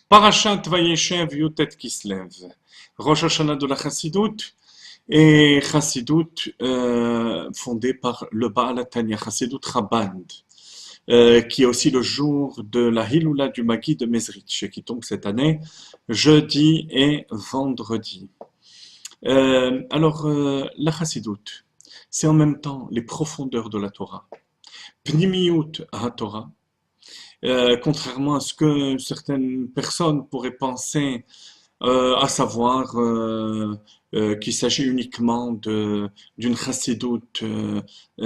Parashat Vayeshev Yutet Kislev, Rosh Hashanah de la Chassidut et Chassidut fondée par le Baal HaTanya, Chassidut Chabad, qui est aussi le jour de la Hiloula du Magi de Mezrich, qui tombe cette année, jeudi et vendredi. La Chassidut, c'est en même temps les profondeurs de la Torah, Pnimiyut HaTorah, contrairement à ce que certaines personnes pourraient penser, à savoir qu'il s'agit uniquement d'une chassidoute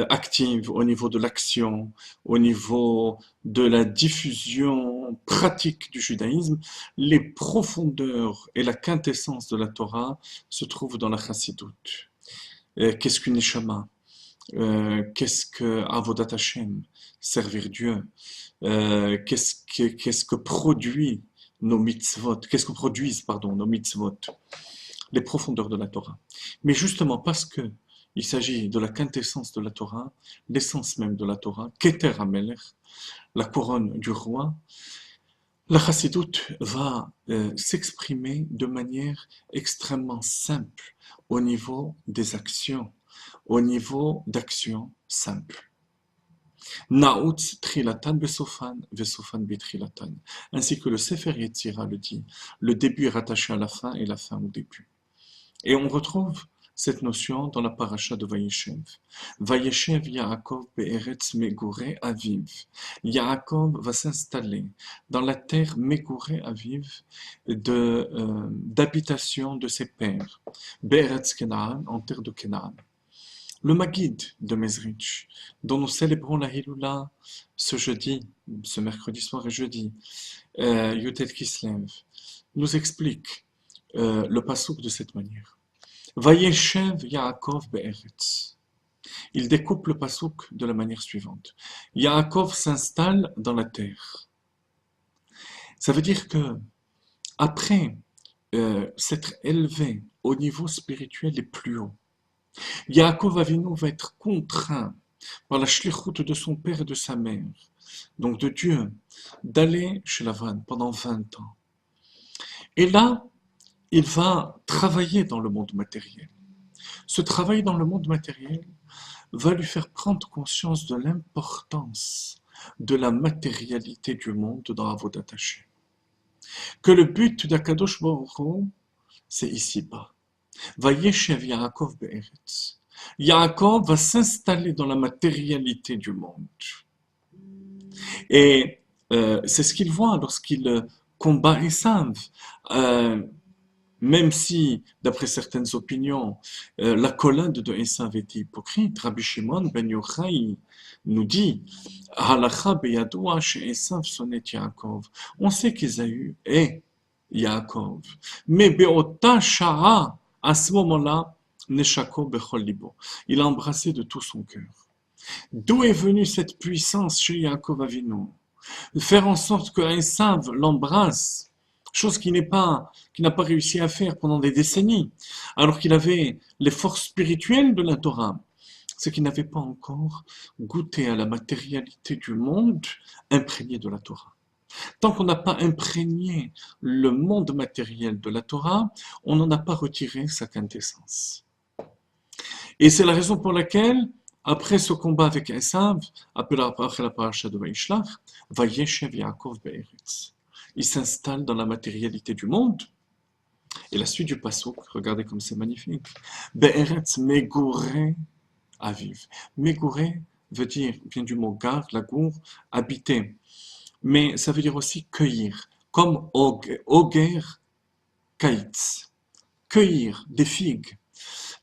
active au niveau de l'action, au niveau de la diffusion pratique du judaïsme. Les profondeurs et la quintessence de la Torah se trouvent dans la chassidoute. Qu'est-ce qu'une neshama? Qu'est-ce que Avodat Hashem, servir Dieu? Qu'est-ce que produit nos mitzvot? Qu'est-ce que produisent, pardon, nos mitzvot? Les profondeurs de la Torah. Mais justement parce que il s'agit de la quintessence de la Torah, l'essence même de la Torah, Keter HaMelech, la couronne du roi, la chassidoute va s'exprimer de manière extrêmement simple au niveau des actions, au niveau d'actions simples. Naoutz trilatan besofan, vesofan betrilatan. Ainsi que le Sefer Yetzira le dit, le début est rattaché à la fin et la fin au début. Et on retrouve cette notion dans la paracha de Vayeshev. Vayeshev Yaakov be'eretz megoré aviv. Yaakov va s'installer dans la terre megoré aviv d'habitation de ses pères. Be'eretz Kenaan, en terre de Kenaan. Le Maguid de Mezrich, dont nous célébrons la Hiloula ce jeudi, ce mercredi soir et jeudi, Yutet Kislev, nous explique le passouk de cette manière. Vayeshev Yaakov be'eretz. Il découpe le passouk de la manière suivante. Yaakov s'installe dans la terre. Ça veut dire que après s'être élevé au niveau spirituel les plus haut, Yaakov Avinu va être contraint par la shlichut de son père et de sa mère, donc de Dieu, d'aller chez Lavan pendant 20 ans. Et là, il va travailler dans le monde matériel. Ce travail dans le monde matériel va lui faire prendre conscience de l'importance de la matérialité du monde dans Avodat Hashem. Que le but d'Akadosh Baruch Hu, c'est ici-bas. Vayeshev Yaakov be'eretz. Yaakov va s'installer dans la matérialité du monde. Et c'est ce qu'il voit lorsqu'il combat Esav. Même si, d'après certaines opinions, l'accolade de Esav était hypocrite, Rabbi Shimon ben Yochai nous dit Halacha beyadoua she'Esav sonnet Yaakov. On sait qu'Ésaü est Yaakov. Mais be'ota shara, à ce moment-là, Neshako bechol libo. Il a embrassé de tout son cœur. D'où est venue cette puissance chez Yaakov Avinu? De faire en sorte que Esav l'embrasse, chose qu'il n'a pas réussi à faire pendant des décennies, alors qu'il avait les forces spirituelles de la Torah. C'est qu'il n'avait pas encore goûté à la matérialité du monde imprégnée de la Torah. Tant qu'on n'a pas imprégné le monde matériel de la Torah, on n'en a pas retiré sa quintessence. Et c'est la raison pour laquelle, après ce combat avec Esav, après la paracha de Vayishlach, Vayeshev Yaakov be'eretz. Il s'installe dans la matérialité du monde. Et la suite du passouk, regardez comme c'est magnifique. Be'eretz megoré aviv. Megoré vient du mot gar, la gour, habiter. Mais ça veut dire aussi cueillir, comme oger kaitz, cueillir des figues.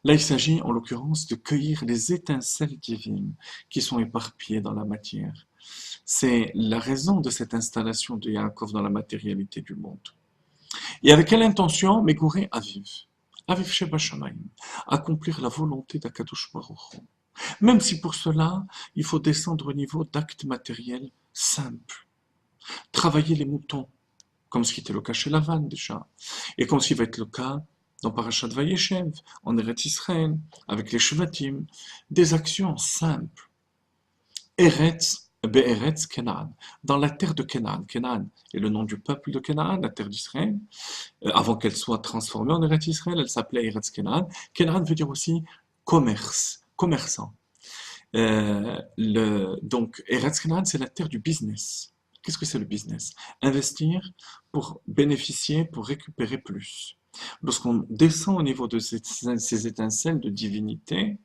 Là, il s'agit en l'occurrence de cueillir les étincelles divines qui sont éparpillées dans la matière. C'est la raison de cette installation de Yaakov dans la matérialité du monde. Et avec quelle intention? Megoré aviv. Aviv sheba shamayim. Accomplir la volonté d'Akadosh Baruch Hu. Même si pour cela, il faut descendre au niveau d'actes matériels simples. Travailler les moutons, comme ce qui était le cas chez Lavan déjà, et comme ce qui va être le cas dans Parashat Vayeshev, en Eretz Israël, avec les Shvatim, des actions simples. Eretz, Be'eretz Canaan, dans la terre de Canaan. Canaan est le nom du peuple de Canaan, la terre d'Israël. Avant qu'elle soit transformée en Eretz Israël, elle s'appelait Eretz Canaan. Canaan veut dire aussi commerce, commerçant. Donc, Eretz Canaan, c'est la terre du business. Qu'est-ce que c'est le business? Investir pour bénéficier, pour récupérer plus. Lorsqu'on descend au niveau de ces étincelles de divinité,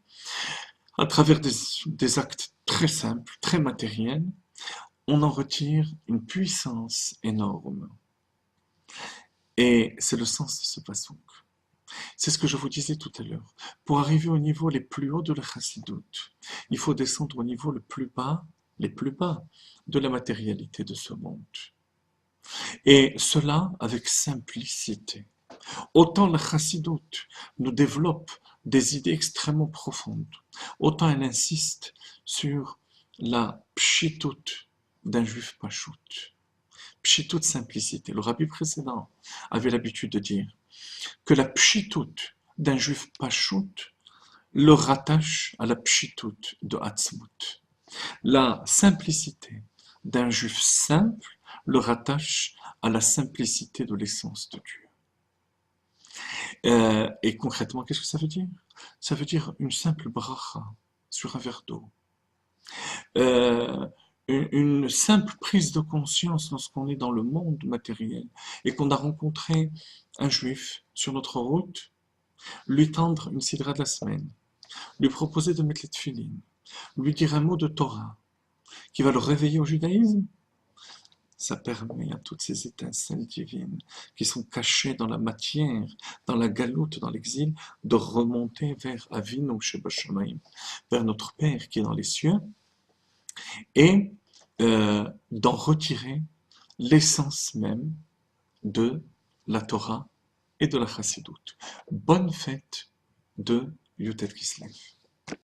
à travers des actes très simples, très matériels, on en retire une puissance énorme. Et c'est le sens de ce passouk. C'est ce que je vous disais tout à l'heure. Pour arriver au niveau les plus hauts de la chassidoute, il faut descendre au niveau le plus bas, les plus bas de la matérialité de ce monde. Et cela avec simplicité. Autant la chassidoute nous développe des idées extrêmement profondes, autant elle insiste sur la pshitout d'un juif pachout. Pshitout, simplicité. Le rabbi précédent avait l'habitude de dire que la pshitout d'un juif pachout le rattache à la pshitout de Hatzmut. La simplicité d'un juif simple le rattache à la simplicité de l'essence de Dieu. Et concrètement, qu'est-ce que ça veut dire? Ça veut dire une simple bracha sur un verre d'eau. Une simple prise de conscience lorsqu'on est dans le monde matériel et qu'on a rencontré un juif sur notre route, lui tendre une sidra de la semaine, lui proposer de mettre les tefilines, lui dire un mot de Torah qui va le réveiller au judaïsme, ça permet à toutes ces étincelles divines qui sont cachées dans la matière, dans la galoute, dans l'exil, de remonter vers Avinu Shebashamayim, vers notre Père qui est dans les cieux, et d'en retirer l'essence même de la Torah et de la Chassidoute. Bonne fête de Yutet Kislev.